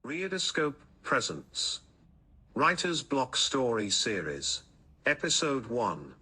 Readoscope presents Writer's Block Story Series. Episode 1.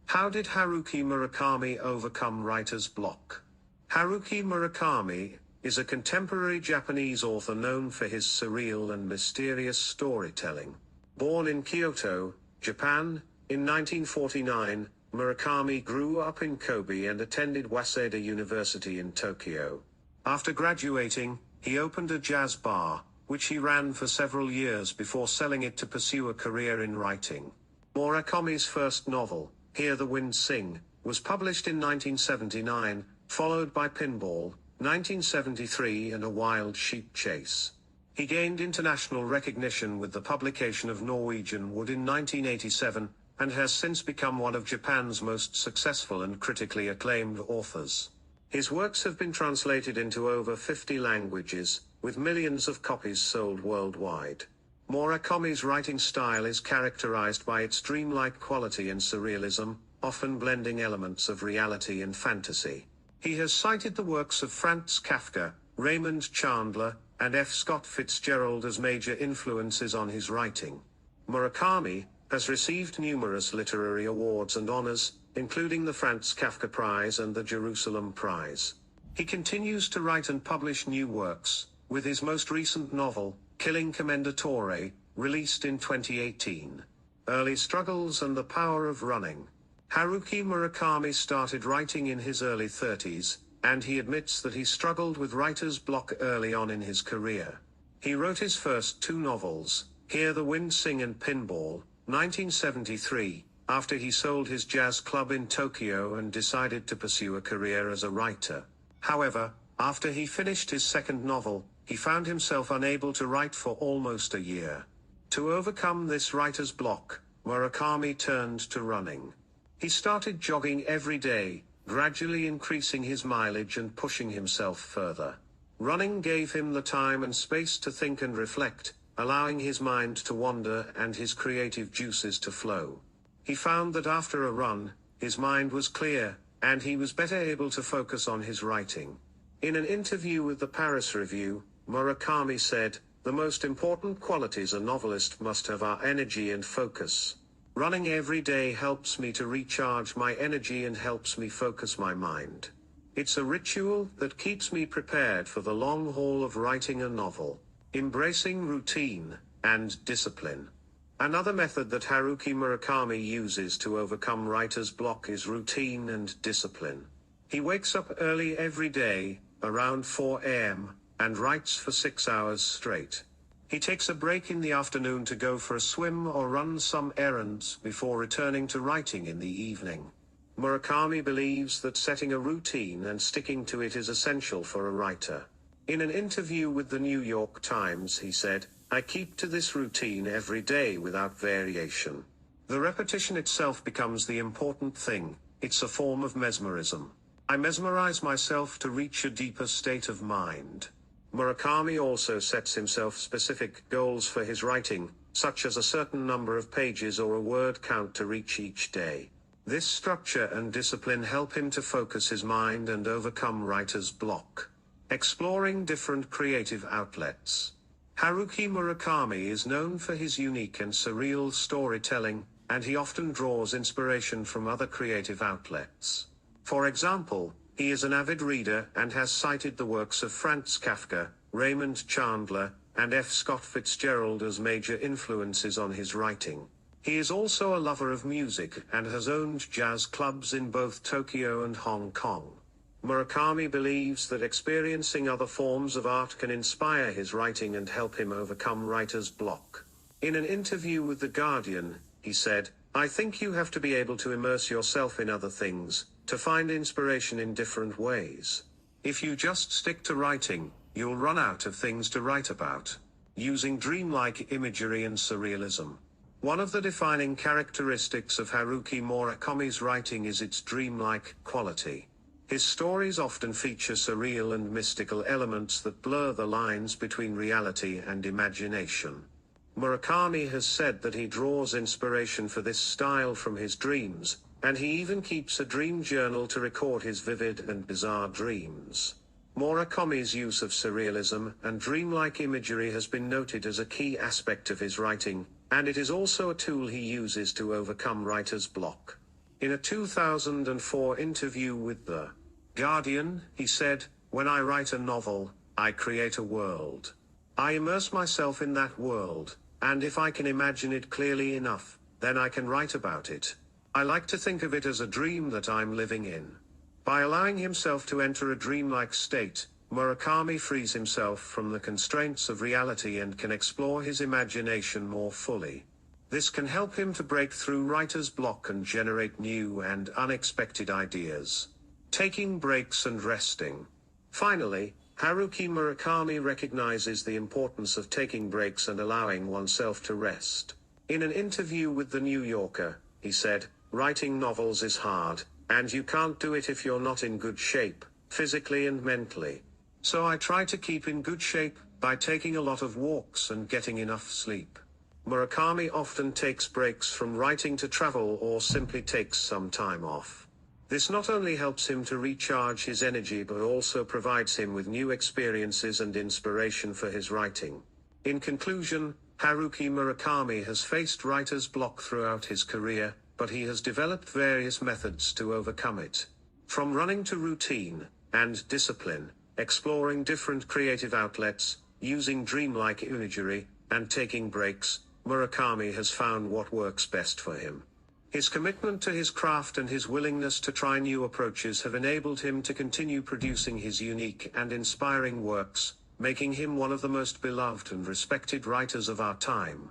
How did Haruki Murakami overcome writer's block? Haruki Murakami is a contemporary Japanese author known for his surreal and mysterious storytelling. Born in Kyoto, Japan, in 1949, Murakami grew up in Kobe and attended Waseda University in Tokyo. After graduating, he opened a jazz bar, which he ran for several years before selling it to pursue a career in writing. Murakami's first novel, Hear the Wind Sing, was published in 1979, followed by Pinball, 1973 and A Wild Sheep Chase. He gained international recognition with the publication of Norwegian Wood in 1987, and has since become one of Japan's most successful and critically acclaimed authors. His works have been translated into over 50 languages, with millions of copies sold worldwide. Murakami's writing style is characterized by its dreamlike quality and surrealism, often blending elements of reality and fantasy. He has cited the works of Franz Kafka, Raymond Chandler, and F. Scott Fitzgerald as major influences on his writing. Murakami has received numerous literary awards and honors, including the Franz Kafka Prize and the Jerusalem Prize. He continues to write and publish new works, with his most recent novel, Killing Commendatore, released in 2018. Early struggles and the power of running. Haruki Murakami started writing in his early 30s, and he admits that he struggled with writer's block early on in his career. He wrote his first two novels, Hear the Wind Sing and Pinball, 1973, after he sold his jazz club in Tokyo and decided to pursue a career as a writer. However, after he finished his second novel, he found himself unable to write for almost a year. To overcome this writer's block, Murakami turned to running. He started jogging every day, gradually increasing his mileage and pushing himself further. Running gave him the time and space to think and reflect, allowing his mind to wander and his creative juices to flow. He found that after a run, his mind was clear, and he was better able to focus on his writing. In an interview with the Paris Review, Murakami said, "The most important qualities a novelist must have are energy and focus. Running every day helps me to recharge my energy and helps me focus my mind. It's a ritual that keeps me prepared for the long haul of writing a novel." Embracing routine and discipline. Another method that Haruki Murakami uses to overcome writer's block is routine and discipline. He wakes up early every day, around 4 a.m., and writes for 6 hours straight. He takes a break in the afternoon to go for a swim or run some errands before returning to writing in the evening. Murakami believes that setting a routine and sticking to it is essential for a writer. In an interview with the New York Times, he said, "I keep to this routine every day without variation. The repetition itself becomes the important thing. It's a form of mesmerism. I mesmerize myself to reach a deeper state of mind." Murakami also sets himself specific goals for his writing, such as a certain number of pages or a word count to reach each day. This structure and discipline help him to focus his mind and overcome writer's block. Exploring different creative outlets. Haruki Murakami is known for his unique and surreal storytelling, and he often draws inspiration from other creative outlets. For example, he is an avid reader and has cited the works of Franz Kafka, Raymond Chandler, and F. Scott Fitzgerald as major influences on his writing. He is also a lover of music and has owned jazz clubs in both Tokyo and Hong Kong. Murakami believes that experiencing other forms of art can inspire his writing and help him overcome writer's block. In an interview with The Guardian, he said, "I think you have to be able to immerse yourself in other things, to find inspiration in different ways. If you just stick to writing, you'll run out of things to write about." Using dreamlike imagery and surrealism. One of the defining characteristics of Haruki Murakami's writing is its dreamlike quality. His stories often feature surreal and mystical elements that blur the lines between reality and imagination. Murakami has said that he draws inspiration for this style from his dreams, and he even keeps a dream journal to record his vivid and bizarre dreams. Murakami's use of surrealism and dreamlike imagery has been noted as a key aspect of his writing, and it is also a tool he uses to overcome writer's block. In a 2004 interview with The Guardian, he said, "When I write a novel, I create a world. I immerse myself in that world, and if I can imagine it clearly enough, then I can write about it. I like to think of it as a dream that I'm living in." By allowing himself to enter a dreamlike state, Murakami frees himself from the constraints of reality and can explore his imagination more fully. This can help him to break through writer's block and generate new and unexpected ideas. Taking breaks and resting. Finally, Haruki Murakami recognizes the importance of taking breaks and allowing oneself to rest. In an interview with The New Yorker, he said, "Writing novels is hard, and you can't do it if you're not in good shape, physically and mentally. So I try to keep in good shape by taking a lot of walks and getting enough sleep." Murakami often takes breaks from writing to travel or simply takes some time off. This not only helps him to recharge his energy but also provides him with new experiences and inspiration for his writing. In conclusion, Haruki Murakami has faced writer's block throughout his career, but he has developed various methods to overcome it. From running to routine and discipline, exploring different creative outlets, using dreamlike imagery, and taking breaks, Murakami has found what works best for him. His commitment to his craft and his willingness to try new approaches have enabled him to continue producing his unique and inspiring works, making him one of the most beloved and respected writers of our time.